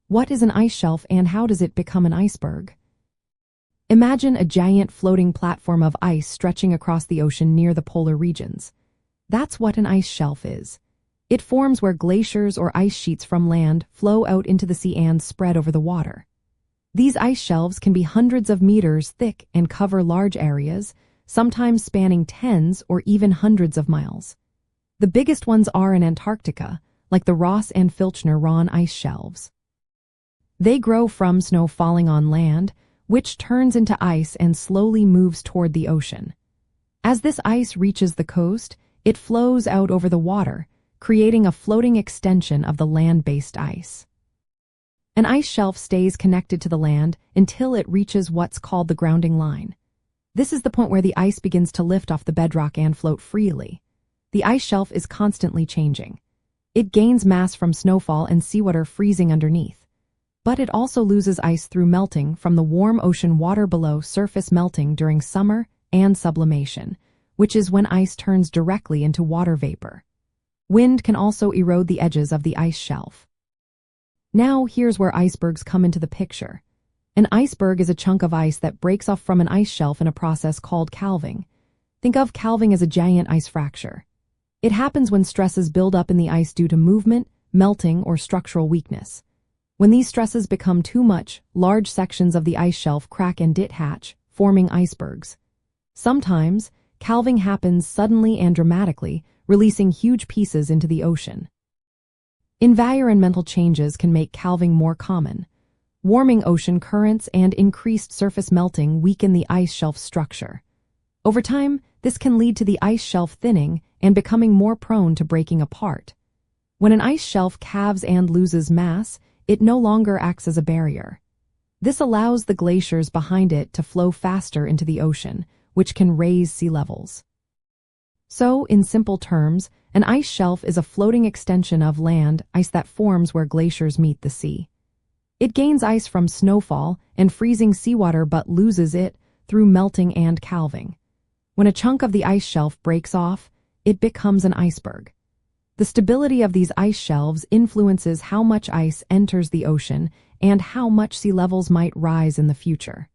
What is an ice shelf and how does it become an iceberg? Imagine a giant floating platform of ice stretching across the ocean near the polar regions. That's what an ice shelf is. It forms where glaciers or ice sheets from land flow out into the sea and spread over the water. These ice shelves can be hundreds of meters thick and cover large areas, sometimes spanning tens or even hundreds of miles. The biggest ones are in Antarctica, like the Ross and Filchner-Ronne ice shelves. They grow from snow falling on land, which turns into ice and slowly moves toward the ocean. As this ice reaches the coast, it flows out over the water, creating a floating extension of the land-based ice. An ice shelf stays connected to the land until it reaches what's called the grounding line. This is the point where the ice begins to lift off the bedrock and float freely. The ice shelf is constantly changing. It gains mass from snowfall and seawater freezing underneath. But it also loses ice through melting from the warm ocean water below surface melting during summer and sublimation, which is when ice turns directly into water vapor. Wind can also erode the edges of the ice shelf. Now here's where icebergs come into the picture. An iceberg is a chunk of ice that breaks off from an ice shelf in a process called calving. Think of calving as a giant ice fracture. It happens when stresses build up in the ice due to movement, melting, or structural weakness. When these stresses become too much, large sections of the ice shelf crack and detach, forming icebergs. Sometimes, calving happens suddenly and dramatically, releasing huge pieces into the ocean. Environmental changes can make calving more common. Warming ocean currents and increased surface melting weaken the ice shelf structure. Over time, this can lead to the ice shelf thinning and becoming more prone to breaking apart. When an ice shelf calves and loses mass, it no longer acts as a barrier. This allows the glaciers behind it to flow faster into the ocean, which can raise sea levels. So, in simple terms, an ice shelf is a floating extension of land ice that forms where glaciers meet the sea. It gains ice from snowfall and freezing seawater but loses it through melting and calving. When a chunk of the ice shelf breaks off, it becomes an iceberg. The stability of these ice shelves influences how much ice enters the ocean and how much sea levels might rise in the future.